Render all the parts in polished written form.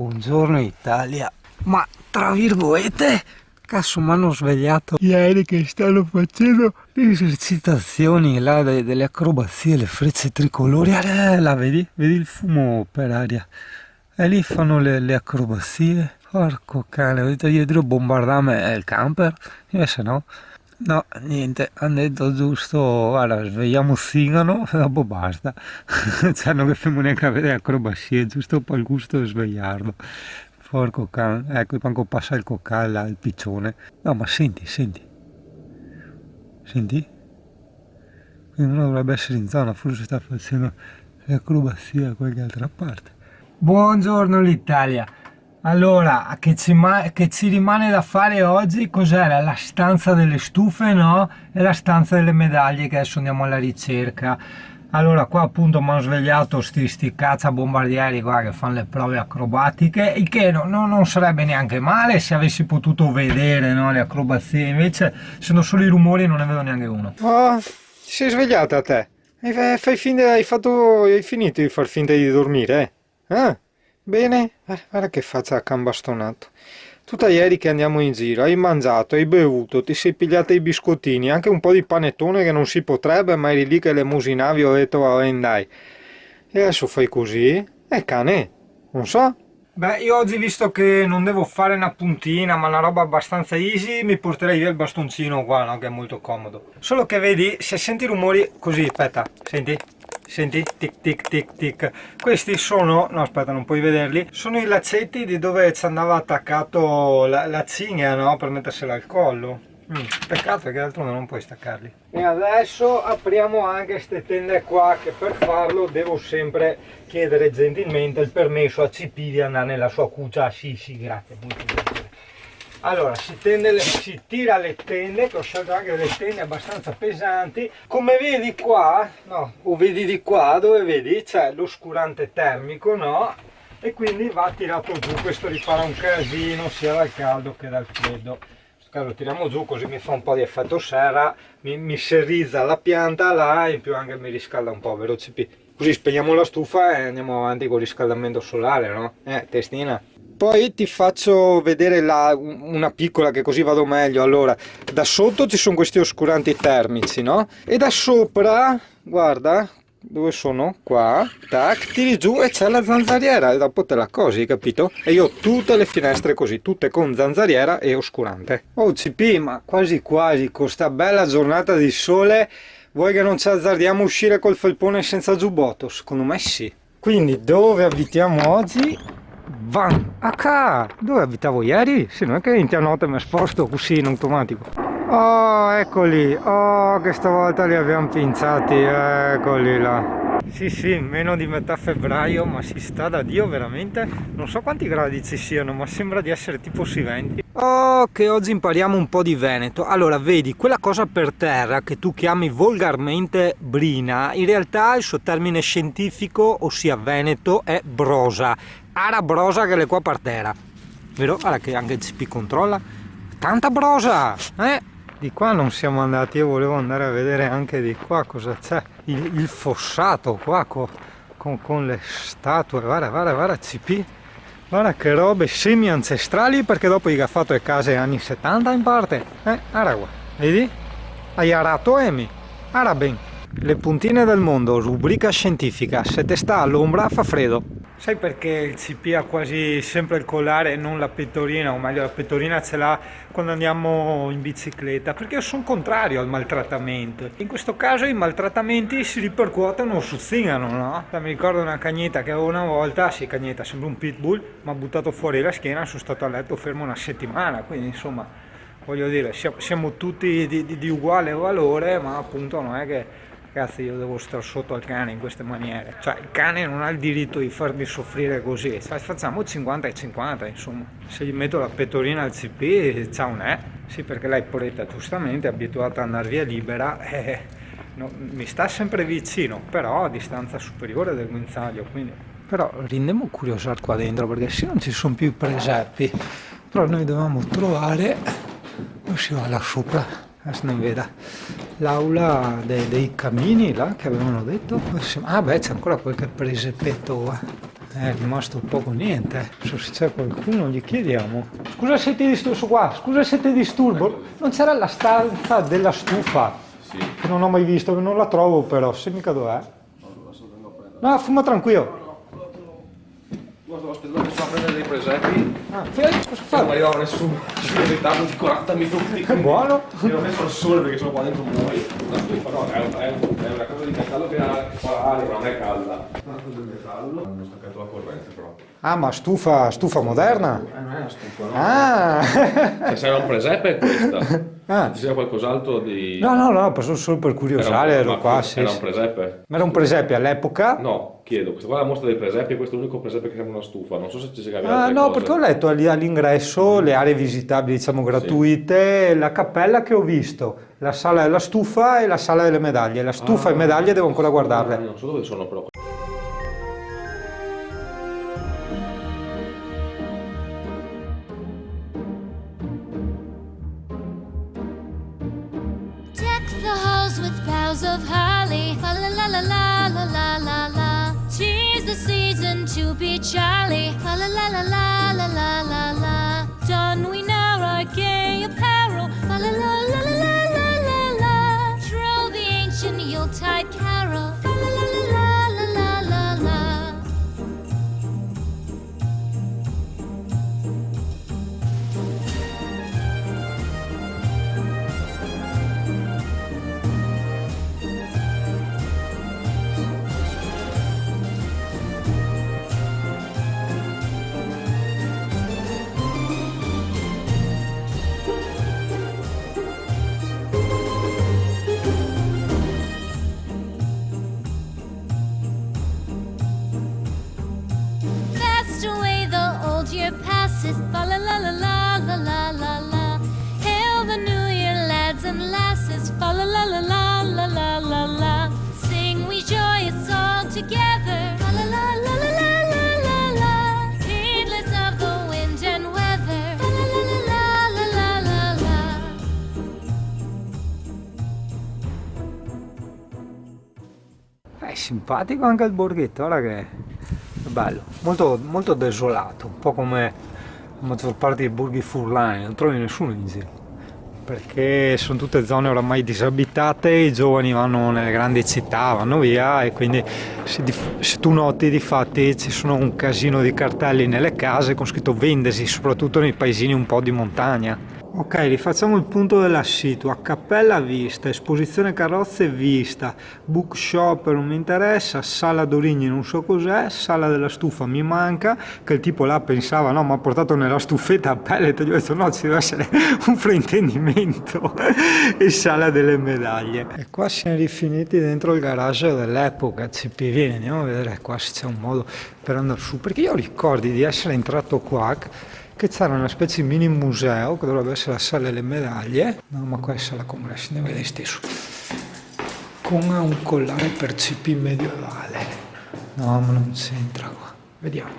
Buongiorno Italia, ma tra virgolette, cazzo mi hanno svegliato ieri che stanno facendo le esercitazioni là delle acrobazie, le frecce tricolori, là vedi? Vedi il fumo per aria, e lì fanno le acrobazie, porco cane, ho detto io devo bombardarmi il camper, invece no. No, niente, hanno detto giusto, guarda, svegliamo Zingano e dopo basta. Cioè, non che famo neanche a vedere acrobazie, giusto per il gusto di svegliarlo. Porco cane, ecco, quando passa il coccale là, il piccione. No, ma senti, senti. Senti? Quindi uno dovrebbe essere in zona, forse sta facendo le acrobazie da qualche altra parte. Buongiorno l'Italia. Allora, che ci rimane da fare oggi? Cos'era? La stanza delle stufe, no? E la stanza delle medaglie, che adesso andiamo alla ricerca. Allora, qua appunto mi hanno svegliato sti cacciabombardieri qua che fanno le prove acrobatiche, il che non sarebbe neanche male se avessi potuto vedere, no, le acrobazie. Invece, essendo solo i rumori, non ne vedo neanche uno. Oh, ti sei svegliata te? Hai finito di far finta di dormire, eh? Ah? Bene, guarda che faccia a can bastonato. Tutta ieri che andiamo in giro, hai mangiato, hai bevuto, ti sei pigliata i biscottini, anche un po' di panettone che non si potrebbe, ma eri lì che le musinavi, ho detto, va bene dai. E adesso fai così? Cane, non so. Beh, io oggi, visto che non devo fare una puntina, ma una roba abbastanza easy, mi porterei via il bastoncino qua, no? Che è molto comodo. Solo che vedi, se senti rumori così, aspetta, senti? Senti? Tic tic tic tic. Questi sono, no aspetta non puoi vederli, sono i laccetti di dove ci andava attaccato la cinghia, no? Per mettersela al collo. Peccato che d'altronde non puoi staccarli. E adesso apriamo anche queste tende qua, che per farlo devo sempre chiedere gentilmente il permesso a CP di andare nella sua cuccia. Sì, grazie, molto bene. Allora, si tira le tende, che ho scelto anche delle tende abbastanza pesanti. Come vedi qua, no, o vedi di qua, dove vedi c'è l'oscurante termico, no? E quindi va tirato giù, questo ripara un casino sia dal caldo che dal freddo. In questo caso lo tiriamo giù così mi fa un po' di effetto serra, mi serrizza la pianta là e in più anche mi riscalda un po', vero CP? Così spegniamo la stufa e andiamo avanti con il riscaldamento solare, no? Testina? Poi ti faccio vedere una piccola, che così vado meglio. Allora, da sotto ci sono questi oscuranti termici, no? E da sopra, guarda, dove sono? Qua, tac, tiri giù e c'è la zanzariera e dopo te la cosi, capito? E io ho tutte le finestre così, tutte con zanzariera e oscurante. Oh CP, ma quasi quasi, con sta bella giornata di sole, vuoi che non ci azzardiamo a uscire col felpone senza giubbotto? Secondo me sì. Quindi, dove abitiamo oggi? Van, dove abitavo ieri? Sì, non è che in notte mi sposto così in automatico. Oh, eccoli, oh, che stavolta li abbiamo pinzati, eccoli là. Sì, meno di metà febbraio, ma si sta da Dio veramente. Non so quanti gradi ci siano, ma sembra di essere tipo sui 20. Oh, che oggi impariamo un po' di veneto. Allora, vedi, quella cosa per terra che tu chiami volgarmente brina, in realtà il suo termine scientifico, ossia veneto, è brosa. Ara brosa che le qua per terra. Vero? Guarda che anche il CP controlla. Tanta brosa, eh? Di qua non siamo andati, io volevo andare a vedere anche di qua cosa c'è. Il fossato qua con le statue, guarda CP. Guarda che robe semi-ancestrali, perché dopo gli ha fatto le case anni 70 in parte. Guarda qua, vedi? Hai arato Emi. Ara ben. Le puntine del mondo, rubrica scientifica. Se te sta all'ombra fa freddo. Sai perché il CP ha quasi sempre il collare e non la pettorina, o meglio la pettorina ce l'ha quando andiamo in bicicletta? Perché io sono contrario al maltrattamento. In questo caso i maltrattamenti si ripercuotono su Zingano, no? Mi ricordo una cagnetta che avevo una volta, sì cagnetta, sembra un pitbull, mi ha buttato fuori la schiena, sono stato a letto fermo una settimana, quindi insomma, voglio dire, siamo tutti di uguale valore, ma appunto non è che... Cazzo, io devo stare sotto al cane in queste maniere. Cioè, il cane non ha il diritto di farmi soffrire così. Cioè, facciamo 50 e 50, insomma. Se gli metto la pettorina al CP, ciao ne. Sì, perché lei, poretta, giustamente, è abituata ad andare via libera, no, mi sta sempre vicino, però a distanza superiore del guinzaglio, quindi... Però rendiamo curioso qua dentro, perché se non ci sono più i presepi. Però noi dovevamo trovare... Dove si va là sopra? Adesso non veda l'aula dei camini là che avevano detto. Beh, c'è ancora qualche presepetto qua. È rimasto poco niente. Se c'è qualcuno gli chiediamo. Scusa se ti disturbo, su qua, scusa se ti disturbo. Non c'era la stanza della stufa? Sì. Che non ho mai visto, che non la trovo però, se mica dov'è. No, fuma tranquillo. Guarda, aspettando che sto a prendere dei presepi. Cosa fa? Non arrivava nessuno. Ci sono in ritardo di 40 minuti. È buono. Mi ho messo al sole perché sono qua dentro muoio. La stufa no, è una cosa di metallo che ha l'aria, ma non è calda. Tanto del metallo. Hanno staccato la corrente però. Ah, ma stufa moderna? Non è una stufa, no? Ah! Se c'era un presepe è questa. Ah. Se c'era qualcos'altro di... No, solo per curiosare, ero qua, sì. Era un presepe? Ma era un presepe all'epoca? No, chiedo, questa qua è la mostra dei presepi e questo è l'unico presepe che sembra una stufa, non so se ci sia Ah, altre no, cose. perché ho letto all'ingresso le aree visitabili, diciamo, gratuite, la cappella che ho visto, la sala della stufa e la sala delle medaglie. La stufa e medaglie devo ancora guardarle. Non so dove sono però. Deck the halls with boughs of holly. Fa la la la la la la la la. 'Tis the season to be jolly. Fa la la la la la la la la. Don we now our gay apparel. Fa la la la la la la la la. Troll the ancient Yuletide carol. Fa la la la la la la la la. Fast away the old year passes. Fa la la la la la la la la. Hail the new year, lads and lasses. Fa la la la la la la la la. Sing we joyous all together. Fa la la la la la la la la. Heedless of the wind and weather. Fa la la la la la la la la. È simpatico anche il borghetto, guarda che è bello, molto, molto desolato, un po' come la maggior parte dei borghi furlani, non trovi nessuno in giro, perché sono tutte zone oramai disabitate, i giovani vanno nelle grandi città, vanno via e quindi se tu noti difatti ci sono un casino di cartelli nelle case con scritto vendesi, soprattutto nei paesini un po' di montagna. Ok, rifacciamo il punto della situa. Cappella vista, esposizione carrozze vista, bookshop non mi interessa, sala d'origni non so cos'è, sala della stufa mi manca, che il tipo là pensava no, mi ha portato nella stufetta a pellet, gli ho detto no, ci deve essere un fraintendimento, e sala delle medaglie. E qua siamo rifiniti dentro il garage dell'epoca CP, vieni, andiamo a vedere qua se c'è un modo per andare su, perché io ricordi di essere entrato qua che c'era una specie di mini museo che dovrebbe essere la sala delle medaglie, no, ma qua è sala congressi, ne vedi stesso, con un collare per CP medievale. No, ma non c'entra qua, vediamo.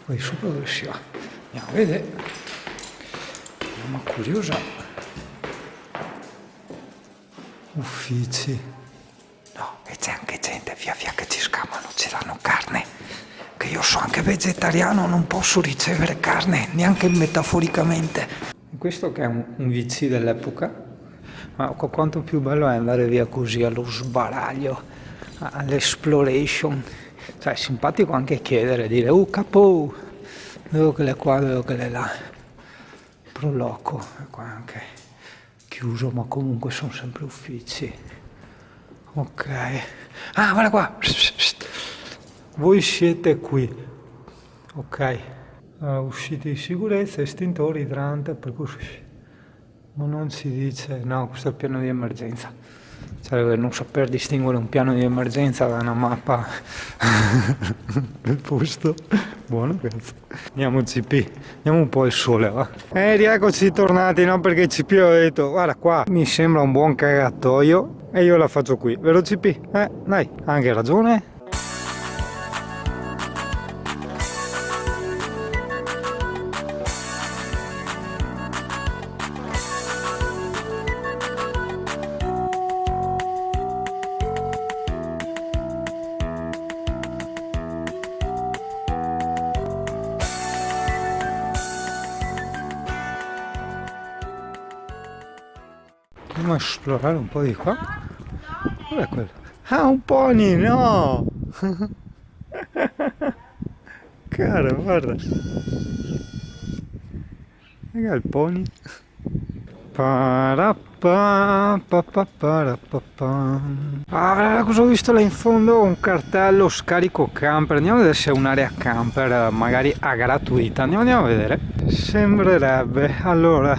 Poi sopra dove si va? Andiamo a vedere. Ma curiosa. Uffici. No, e c'è anche gente via via che ci scamano, ci danno carne. Che io sono anche vegetariano, non posso ricevere carne, neanche metaforicamente. Questo che è un VC dell'epoca, ma quanto più bello è andare via così allo sbaraglio, all'exploration. Cioè è simpatico anche chiedere, dire capo, devo che le qua, devo che le là. Pro loco, e qua è anche chiuso, ma comunque sono sempre uffici. Ok. Ah, guarda qua! Voi siete qui, ok, uscite di sicurezza, estintori, idrante, percorsi, ma non si dice, no, questo è il piano di emergenza, cioè non saper distinguere un piano di emergenza da una mappa del posto, buono cazzo, andiamo CP, andiamo un po' al sole va. Rieccoci tornati, no, perché CP ho detto, guarda qua, mi sembra un buon cagatoio e io la faccio qui, vero CP? Dai, ha anche ragione. Andiamo a esplorare un po' di qua. Dov'è quello? Ah, un pony, no! Cara, guarda. Raga, il pony. Ah, guarda cosa ho visto là in fondo? Un cartello scarico camper. Andiamo a vedere se è un'area camper, magari a gratuita. Andiamo a vedere. Sembrerebbe. Allora,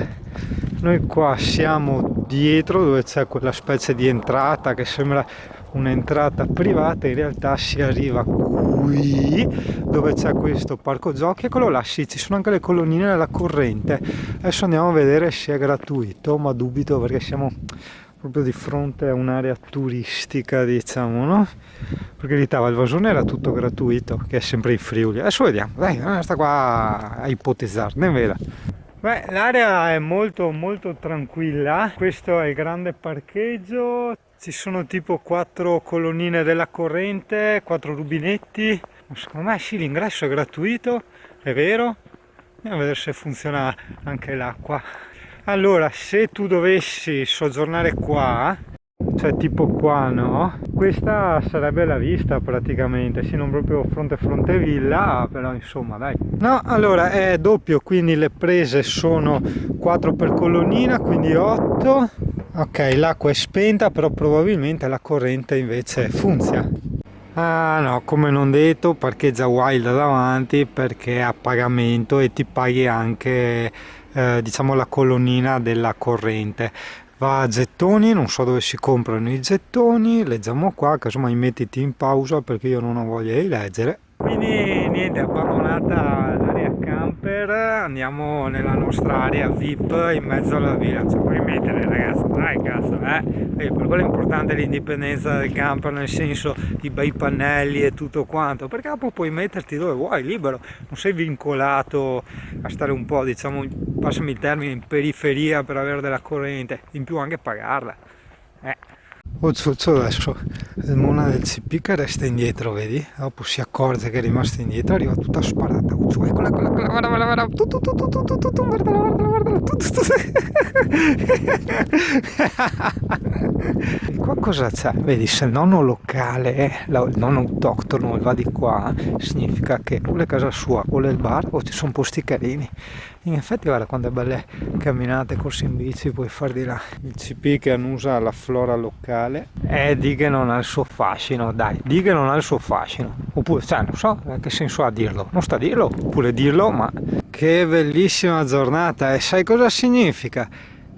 noi qua siamo dietro dove c'è quella specie di entrata che sembra un'entrata privata, in realtà si arriva qui dove c'è questo parco giochi, eccolo là, sì, ci sono anche le colonnine della corrente. Adesso andiamo a vedere se è gratuito, ma dubito perché siamo proprio di fronte a un'area turistica, diciamo, no? Perché in Italia il Vasone era tutto gratuito, che è sempre in Friuli. Adesso vediamo, dai, sta qua a ipotizzare, ne veda. Beh, l'area è molto tranquilla, questo è il grande parcheggio, ci sono tipo 4 colonnine della corrente, 4 rubinetti, secondo me sì, l'ingresso è gratuito, è vero, andiamo a vedere se funziona anche l'acqua. Allora, se tu dovessi soggiornare qua, cioè tipo qua, no? Questa sarebbe la vista praticamente, sì, non proprio fronte villa, però insomma dai. No, allora è doppio, quindi le prese sono 4 per colonnina, quindi 8. Ok, l'acqua è spenta, però probabilmente la corrente invece funziona. Ah no, come non detto, parcheggia Wild davanti perché è a pagamento e ti paghi anche diciamo la colonnina della corrente. Va a gettoni, non so dove si comprano i gettoni, leggiamo qua, casomai mettiti in pausa perché io non ho voglia di leggere. Quindi niente, abbandonata l'area camper, andiamo nella nostra area VIP in mezzo alla villa. Cioè, puoi mettere ragazzi, dai cazzo, per quello è importante l'indipendenza del camper, nel senso i bei pannelli e tutto quanto, perché dopo puoi metterti dove vuoi, libero, non sei vincolato a stare un po', diciamo, passami il termine, in periferia per avere della corrente, in più anche pagarla. Oh Zuccio, adesso il mona del CP che resta indietro, vedi? Dopo si accorge che è rimasto indietro, arriva tutta sparata. Uccio, eccola, guarda, guardala. Qua cosa c'è? Vedi, se il nonno locale, il nonno autoctono va di qua, significa che o è casa sua o è il bar o ci sono posti carini. In effetti guarda quante belle camminate, corse in bici puoi far di là. Il CP che annusa la flora locale di che non ha il suo fascino, dai, di che non ha il suo fascino, oppure, cioè, non so che senso ha dirlo, non sta a dirlo, oppure dirlo, ma che bellissima giornata, e sai cosa significa?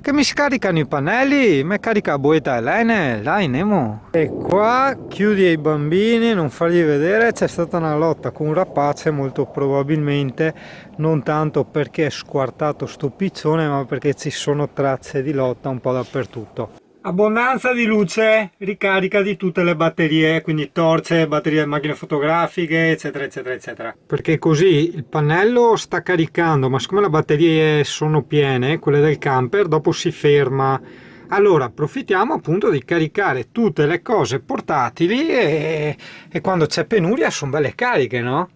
Che mi scaricano i pannelli, mi carica Boeta e Lene, dai Nemo. E qua chiudi ai bambini, non fargli vedere, c'è stata una lotta con un rapace, molto probabilmente non tanto perché è squartato sto piccione, ma perché ci sono tracce di lotta un po' dappertutto. Abbondanza di luce, ricarica di tutte le batterie, quindi torce, batterie, macchine fotografiche, eccetera eccetera eccetera. Perché così il pannello sta caricando, ma siccome le batterie sono piene, quelle del camper, dopo si ferma. Allora approfittiamo appunto di caricare tutte le cose portatili e quando c'è penuria sono belle cariche, no?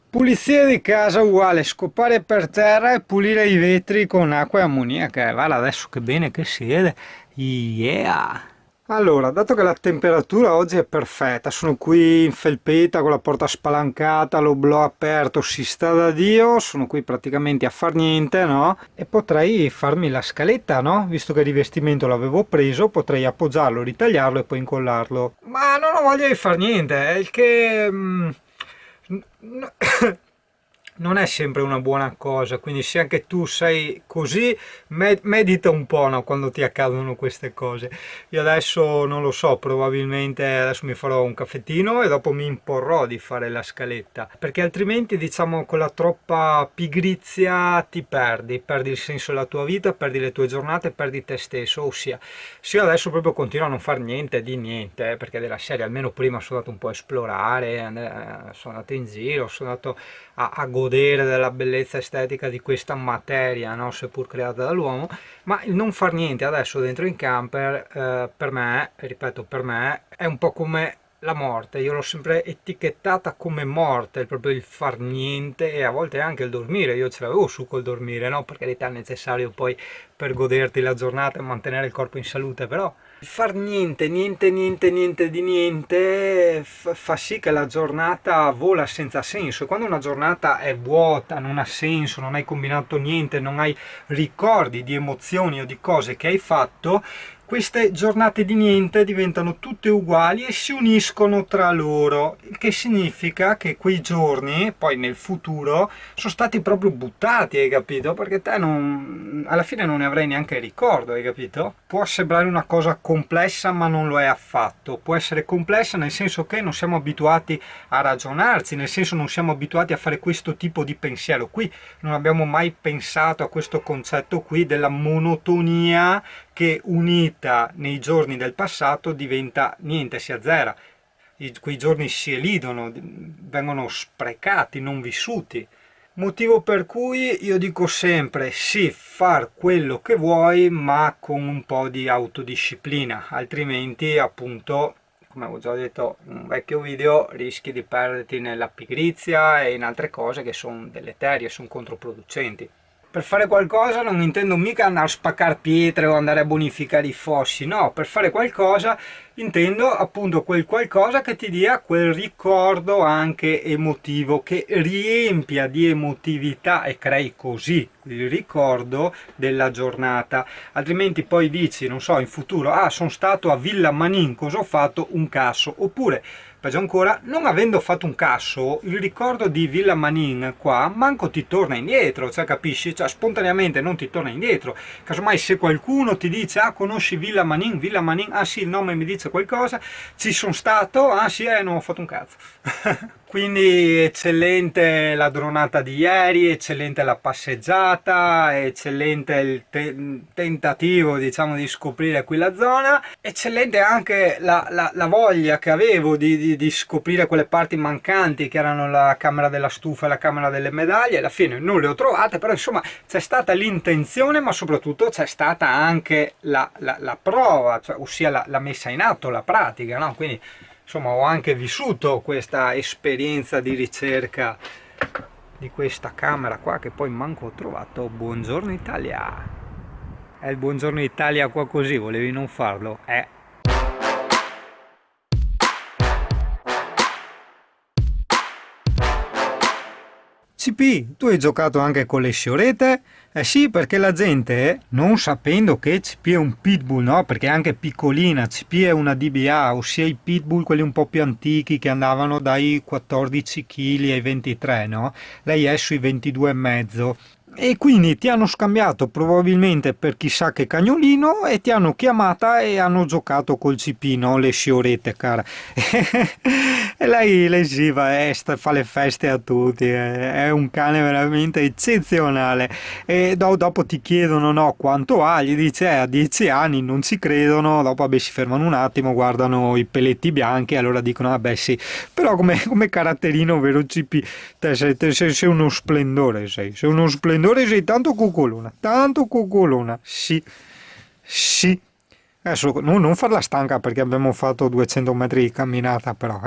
Pulizia di casa uguale scopare per terra e pulire i vetri con acqua e ammoniaca. Guarda adesso che bene che si vede. Yeah! Allora, dato che la temperatura oggi è perfetta, sono qui in felpetta con la porta spalancata, l'oblò aperto, si sta da Dio, sono qui praticamente a far niente, no? E potrei farmi la scaletta, no? Visto che il rivestimento l'avevo preso, potrei appoggiarlo, ritagliarlo e poi incollarlo. Ma non ho voglia di far niente, è il che... non è sempre una buona cosa, quindi se anche tu sei così, medita un po', no, quando ti accadono queste cose. Io adesso non lo so, probabilmente adesso mi farò un caffettino e dopo mi imporrò di fare la scaletta, perché altrimenti diciamo con la troppa pigrizia ti perdi il senso della tua vita, perdi le tue giornate, perdi te stesso. Ossia, se io adesso proprio continuo a non fare niente di niente, perché della serie almeno prima sono andato un po' a esplorare, sono andato in giro, sono andato a godere della bellezza estetica di questa materia, no? Seppur creata dall'uomo, ma il non far niente adesso dentro in camper per me, ripeto, per me è un po' come la morte. Io l'ho sempre etichettata come morte, proprio il far niente, e a volte anche il dormire. Io ce l'avevo su col dormire, no? Per carità è necessario poi per goderti la giornata e mantenere il corpo in salute, però far niente di niente fa sì che la giornata vola senza senso. E quando una giornata è vuota, non ha senso, non hai combinato niente, non hai ricordi di emozioni o di cose che hai fatto, queste giornate di niente diventano tutte uguali e si uniscono tra loro, il che significa che quei giorni, poi nel futuro, sono stati proprio buttati, hai capito? Perché te alla fine non ne avrai neanche ricordo, hai capito? Può sembrare una cosa complessa, ma non lo è affatto. Può essere complessa nel senso che non siamo abituati a ragionarci, nel senso non siamo abituati a fare questo tipo di pensiero qui, non abbiamo mai pensato a questo concetto qui della monotonia che unita nei giorni del passato diventa niente, si azzera. Quei giorni si elidono, vengono sprecati, non vissuti. Motivo per cui io dico sempre sì, far quello che vuoi, ma con un po' di autodisciplina, altrimenti appunto, come avevo già detto in un vecchio video, rischi di perderti nella pigrizia e in altre cose che sono deleterie, sono controproducenti. Per fare qualcosa non intendo mica andare a spaccare pietre o andare a bonificare i fossi, no, per fare qualcosa intendo appunto quel qualcosa che ti dia quel ricordo anche emotivo, che riempia di emotività e crei così il ricordo della giornata. Altrimenti poi dici, non so, in futuro, ah, sono stato a Villa Manin, cosa ho fatto? Un casso. Oppure peggio ancora, non avendo fatto un casso, il ricordo di Villa Manin qua manco ti torna indietro, cioè capisci? Cioè spontaneamente non ti torna indietro. Casomai se qualcuno ti dice, ah, conosci Villa Manin, ah sì, il nome mi dice qualcosa, ci sono stato, ah sì, non ho fatto un cazzo. Quindi eccellente la dronata di ieri, eccellente la passeggiata, eccellente il tentativo, diciamo, di scoprire qui la zona, eccellente anche la voglia che avevo di scoprire quelle parti mancanti che erano la camera della stufa e la camera delle medaglie. Alla fine non le ho trovate, però insomma c'è stata l'intenzione, ma soprattutto c'è stata anche la prova, cioè, ossia la messa in atto, la pratica, no? Quindi insomma ho anche vissuto questa esperienza di ricerca di questa camera qua che poi manco ho trovato. Buongiorno Italia, è il buongiorno Italia qua così, volevi non farlo? CP, tu hai giocato anche con le sciorette? Eh sì, perché la gente, non sapendo che CP è un pitbull, no? Perché è anche piccolina, CP è una DBA, ossia i pitbull quelli un po' più antichi che andavano dai 14 kg ai 23, no? Lei è sui 22,5. E quindi ti hanno scambiato probabilmente per chissà che cagnolino e ti hanno chiamata e hanno giocato col CP, no? Le sciorette, cara. E lei sì, fa le feste a tutti, è un cane veramente eccezionale. E dopo ti chiedono, no, quanto ha, gli dice a 10 anni, non ci credono, dopo vabbè, si fermano un attimo, guardano i peletti bianchi, allora dicono, vabbè sì, però come caratterino, vero CP, te sei uno splendore, sei uno splendore, sei tanto coccolona, sì, adesso non farla stanca perché abbiamo fatto 200 metri di camminata, però,